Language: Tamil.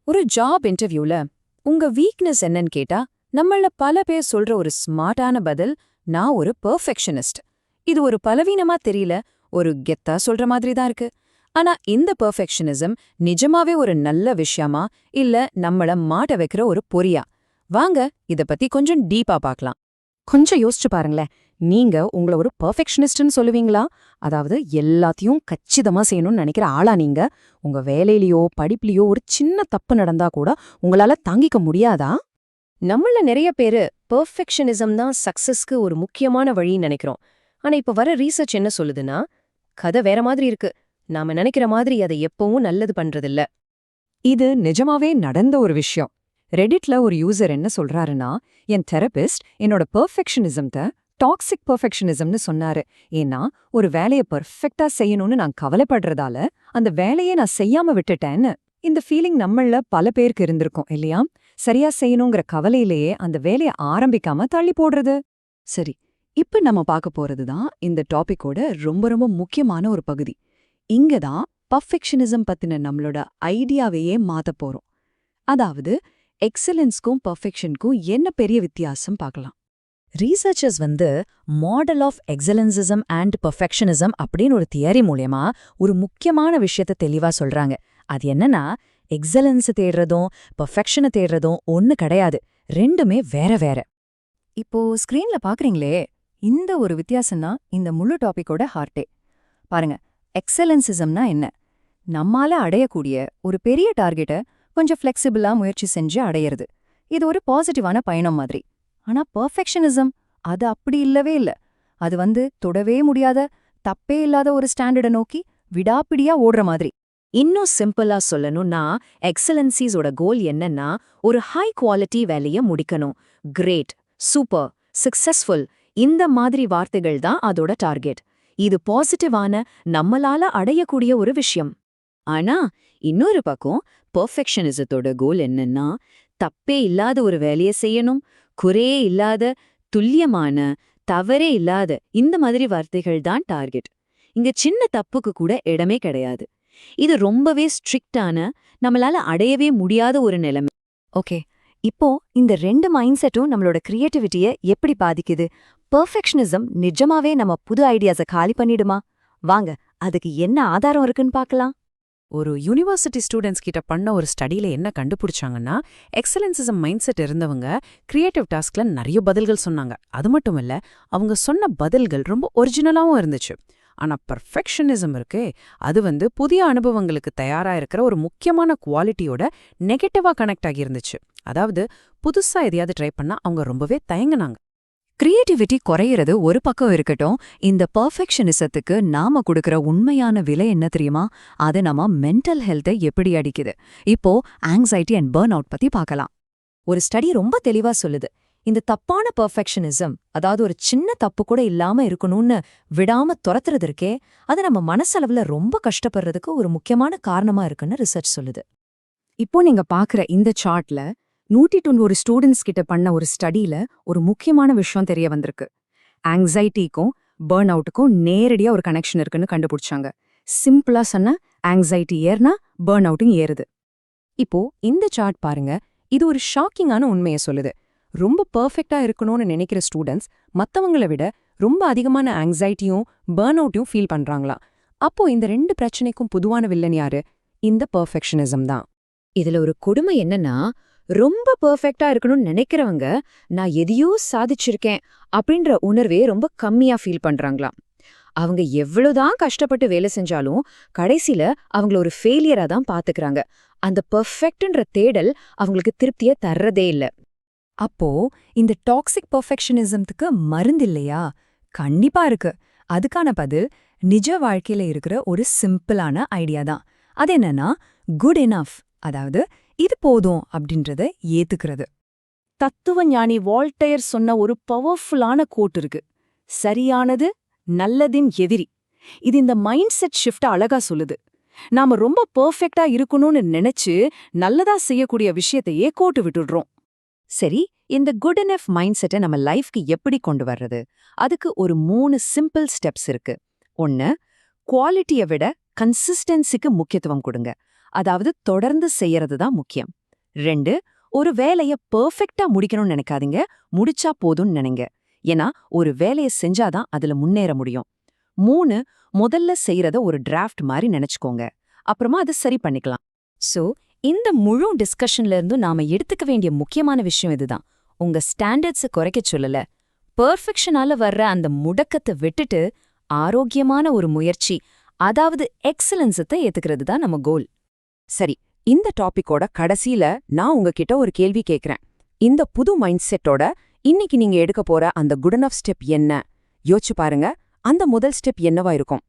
ஒரு ஜாப் இன்டர்வியூல உங்க வீக்னஸ் என்னன்னு கேட்டா நம்மள பல பேர் சொல்ற ஒரு ஸ்மார்ட்டான பதில், நான் ஒரு பெர்ஃபெக்ஷனிஸ்ட். இது ஒரு பலவீனமா தெரியல, ஒரு கெத்தா சொல்ற மாதிரி தான் இருக்கு. ஆனா இந்த பெர்ஃபெக்ஷனிசம் நிஜமாவே ஒரு நல்ல விஷயமா, இல்ல நம்மள மாட்ட வைக்கிற ஒரு பொறியா? வாங்க இத பத்தி கொஞ்சம் டீப்பா பார்க்கலாம். கொஞ்சம் யோசிச்சு பாருங்களேன். நீங்க உங்கள ஒரு பெர்ஃபெக்ஷனிஸ்ட்னு சொல்லுவீங்களா? அதாவது எல்லாத்தையும் கச்சிதமா செய்யணும்னு நினைக்கிற ஆளா நீங்க? உங்க வேலையிலயோ படிப்புலயோ ஒரு சின்ன தப்பு நடந்தா கூட உங்களால தாங்கிக்க முடியாதா? நம்மள நிறைய பேரு பெர்ஃபெக்ஷனிசம் தான் சக்சஸ்க்கு ஒரு முக்கியமான வழின்னு நினைக்கிறோம். ஆனா இப்ப வர ரீசர்ச் என்ன சொல்லுதுன்னா, கதை வேற மாதிரி இருக்கு. நாம நினைக்கிற மாதிரி அதை எப்பவும் நல்லது பண்றதில்ல. இது நிஜமாவே நடந்த ஒரு விஷயம். ரெடிட்ல ஒரு யூசர் என்ன சொல்றாருன்னா, என் தெரபிஸ்ட் என்னோட பெர்ஃபெக்ஷனிசம்த டாக்ஸிக் பெர்ஃபெக்ஷனிசம்னு சொன்னாரு. ஏன்னா ஒரு வேலைய பெர்ஃபெக்ட்டா செய்யணும்னு நான் கவலைப்படுறதால அந்த வேலையை நான் செய்யாம விட்டுட்டேன்னு. இந்த ஃபீலிங் நம்மள பல பேருக்கு இருந்திருக்கும் இல்லையா? சரியா செய்யணுங்கிற கவலையிலேயே அந்த வேலைய ஆரம்பிக்காம தள்ளி போடுறது. சரி, இப்ப நம்ம பார்க்க போறதுதான் இந்த டாபிக்கோட ரொம்ப ரொம்ப முக்கியமான ஒரு பகுதி. இங்கதான் பர்ஃபெக்ஷனிசம் பத்தின நம்மளோட ஐடியாவையே மாத்த போறோம். அதாவது எக்ஸலன்ஸ்க்கும் பர்ஃபெக்ஷனுக்கும் என்ன பெரிய வித்தியாசம் பார்க்கலாம். Researchers model of excellencism and perfectionism அப்படின்னு ஒரு தியரி மூலியமா ஒரு முக்கியமான விஷயத்த தெளிவா சொல்றாங்க. அது என்னன்னா, எக்ஸலன்ஸ் தேடுறதும் பெர்ஃபெக்ஷனை தேடுறதும் ஒன்னு கிடையாது, ரெண்டுமே வேற வேற. இப்போ ஸ்கிரீன்ல பாக்குறீங்களே, இந்த ஒரு வித்தியாசம்னா இந்த முழு டாபிக்கோட ஹார்ட்டே. பாருங்க, எக்ஸலன்சிசம்னா என்ன? நம்மால அடையக்கூடிய ஒரு பெரிய டார்கெட்டை கொஞ்சம் ஃப்ளெக்சிபிளா முயற்சி செஞ்சு அடையிறது. இது ஒரு பாசிட்டிவான பயணம் மாதிரி. ஆனா பெர்ஃபெக்ஷனிசம் அது அப்படி இல்லவே இல்ல. அது தொடவே முடியாத, தப்பே இல்லாத ஒரு ஸ்டாண்டர்டை நோக்கி விடாப்பிடியா ஓடுற மாதிரி. இன்னும் சிம்பிளா சொல்லணும்னா, எக்ஸலன்சிஸோட கோல் என்னன்னா, ஒரு ஹை குவாலிட்டி வேலைய முடிக்கணும். கிரேட், சூப்பர், சக்சஸ்ஃபுல், இந்த மாதிரி வார்த்தைகள் தான் அதோட டார்கெட். இது பாசிட்டிவான, நம்மளால அடையக்கூடிய ஒரு விஷயம். ஆனா இன்னொரு பக்கம் பெர்ஃபெக்ஷனிசத்தோட கோல் என்னன்னா, தப்பே இல்லாத ஒரு வேலைய செய்யணும், குறையே இல்லாத, துல்லியமான, தவறே இல்லாத, இந்த மாதிரி வார்த்தைகள் தான் டார்கெட். இங்க சின்ன தப்புக்கு கூட இடமே கிடையாது. இது ரொம்பவே ஸ்ட்ரிக்டான, நம்மளால அடையவே முடியாத ஒரு நிலைமை. ஓகே, இப்போ இந்த ரெண்டு மைண்ட் செட்டும் நம்மளோட கிரியேட்டிவிட்டியை எப்படி பாதிக்குது? பெர்ஃபெக்ஷனிசம் நிஜமாவே நம்ம புது ஐடியாஸை காலி பண்ணிடுமா? வாங்க அதுக்கு என்ன ஆதாரம் இருக்குன்னு பார்க்கலாம். ஒரு யூனிவர்சிட்டி ஸ்டூடெண்ட்ஸ் கிட்ட பண்ண ஒரு ஸ்டடியில என்ன கண்டுபிடிச்சாங்கன்னா, எக்ஸலன்சிசம் மைண்ட் செட் இருந்தவங்க கிரியேட்டிவ் டாஸ்க்ல நிறைய பதில்கள் சொன்னாங்க. அது மட்டும் இல்ல, அவங்க சொன்ன பதில்கள் ரொம்ப ஒரிஜினலாவும் இருந்துச்சு. ஆனா பர்ஃபெக்ஷனிசம் இருக்கே, அது புதிய அனுபவங்களுக்கு தயாரா இருக்கிற ஒரு முக்கியமான குவாலிட்டியோட நெகட்டிவா கனெக்ட் ஆகியிருந்துச்சு. அதாவது புதுசா எதையாவது ட்ரை பண்ணா அவங்க ரொம்பவே தயங்குனாங்க. கிரியேட்டிவிட்டி குறையிறது ஒரு பக்கம் இருக்கட்டும், இந்த பர்ஃபெக்ஷனிசத்துக்கு நாம கொடுக்கற உண்மையான விலை என்ன தெரியுமா? அது நம்ம மென்டல் ஹெல்த்தை எப்படி அடிக்குது. இப்போ ஆங்ஸைட்டி அண்ட் பர்ன் அவுட் பத்தி பார்க்கலாம். ஒரு ஸ்டடி ரொம்ப தெளிவா சொல்லுது, இந்த தப்பான பெர்ஃபெக்ஷனிசம், அதாவது ஒரு சின்ன தப்பு கூட இல்லாம இருக்கணும்னு விடாம துரத்துறது இருக்கே, அது நம்ம மனசளவுல ரொம்ப கஷ்டப்படுறதுக்கு ஒரு முக்கியமான காரணமா இருக்குன்னு ரிசர்ச் சொல்லுது. இப்போ நீங்க பாக்குற இந்த சார்ட்ல 190 ஸ்டூடெண்ட்ஸ் கிட்ட பண்ண ஒரு ஸ்டடியில ஒரு முக்கியமான விஷயம் தெரிய வந்திருக்கு. ஆங்ஸைட்டிக்கும் பர்ன் அவுட்டுக்கும் நேரடியா ஒரு கனெக்ஷன் இருக்குன்னு கண்டுபிடிச்சாங்க. சிம்பிளா சொன்னா, ஆங்ஸைட்டி ஏறினா பர்ன் அவுட்டும் ஏறுது. இப்போ இந்த சார்ட் பாருங்க, இது ஒரு ஷாக்கிங்கான உண்மையை சொல்லுது. ரொம்ப பெர்ஃபெக்ட்டா இருக்கணும்னு நினைக்கிற ஸ்டூடெண்ட்ஸ் மத்தவங்கள விட ரொம்ப அதிகமான ஆங்ஸைட்டியும் பர்ன் அவுட்டையும் ஃபீல் பண்றாங்களா. அப்போ இந்த ரெண்டு பிரச்சனைக்கும் பொதுவான வில்லன் யாரு? இந்த பெர்ஃபெக்ஷனிசம் தான். இதுல ஒரு கொடுமை என்னன்னா, ரொம்ப பெர்ஃபெக்ட்டா இருக்கணும்னு நினைக்கிறவங்க நான் எதையோ சாதிச்சிருக்கேன் அப்படின்ற உணர்வே ரொம்ப கம்மியா ஃபீல் பண்றாங்களாம். அவங்க எவ்வளவுதான் கஷ்டப்பட்டு வேலை செஞ்சாலும் கடைசியில அவங்கள ஒரு ஃபெயிலியரா தான் பாத்துக்கிறாங்க. அந்த பெர்ஃபெக்ட்ன்ற தேடல் அவங்களுக்கு திருப்திய தர்றதே இல்ல. அப்போ இந்த டாக்ஸிக் பர்ஃபெக்ஷனிசம்த்துக்கு மருந்து இல்லையா? கண்டிப்பா இருக்கு. அதுக்கான பதில் நிஜ வாழ்க்கையில இருக்கிற ஒரு சிம்பிளான ஐடியா தான். அது என்னன்னா, குட் எனஃப், அதாவது இது போதும் அப்படின்றத ஏத்துக்கிறது. தத்துவ ஞானி வால்டயர் சொன்ன ஒரு பவர்ஃபுல்லான கோட் இருக்கு, சரியானது நல்லதின் எதிரி. இது இந்த மைண்ட் செட் ஷிஃப்ட அழகா சொல்லுது. நாம ரொம்ப பெர்ஃபெக்ட்டா இருக்கணும்னு நினைச்சு நல்லதா செய்யக்கூடிய விஷயத்தையே கோட்டு விட்டுடுறோம். சரி, இந்த குட் எனஃப் மைண்ட் செட்டை நம்ம லைஃப்க்கு எப்படி கொண்டு வர்றது? அதுக்கு ஒரு 3 சிம்பிள் ஸ்டெப்ஸ் இருக்கு. 1, குவாலிட்டியை விட கன்சிஸ்டன்சிக்கு முக்கியத்துவம் கொடுங்க. அதாவது தொடர்ந்து செய்யறது தான் முக்கியம். 2, ஒரு வேலைய பெர்ஃபெக்ட்டா முடிக்கணும்னு நினைக்காதீங்க, முடிச்சா போதும்னு நினைங்க. ஏன்னா ஒரு வேலைய செஞ்சாதான் அதுல முன்னேற முடியும். 3, முதல்ல செய்யறத ஒரு டிராஃப்ட் மாதிரி நினைச்சுக்கோங்க, அப்புறமா அதை சரி பண்ணிக்கலாம். சோ இந்த முழு டிஸ்கஷன்ல இருந்தும் நாம எடுத்துக்க வேண்டிய முக்கியமான விஷயம் இதுதான். உங்க ஸ்டாண்டர்ட்ஸை குறைக்க சொல்லல, பெர்ஃபெக்ஷனால வர்ற அந்த முடக்கத்தை விட்டுட்டு ஆரோக்கியமான ஒரு முயற்சி, அதாவது எக்ஸலன்ஸத்தை ஏத்துக்கிறது தான் நம்ம கோல். சரி, இந்த டாபிக்கோட கடைசியில நான் உங்ககிட்ட ஒரு கேள்வி கேட்கறேன். இந்த புது மைண்ட் செட்டோட இன்னைக்கு நீங்க எடுக்க போற அந்த குட் எனஃப் ஸ்டெப் என்ன? யோசிச்சு பாருங்க, அந்த முதல் ஸ்டெப் என்னவா இருக்கும்?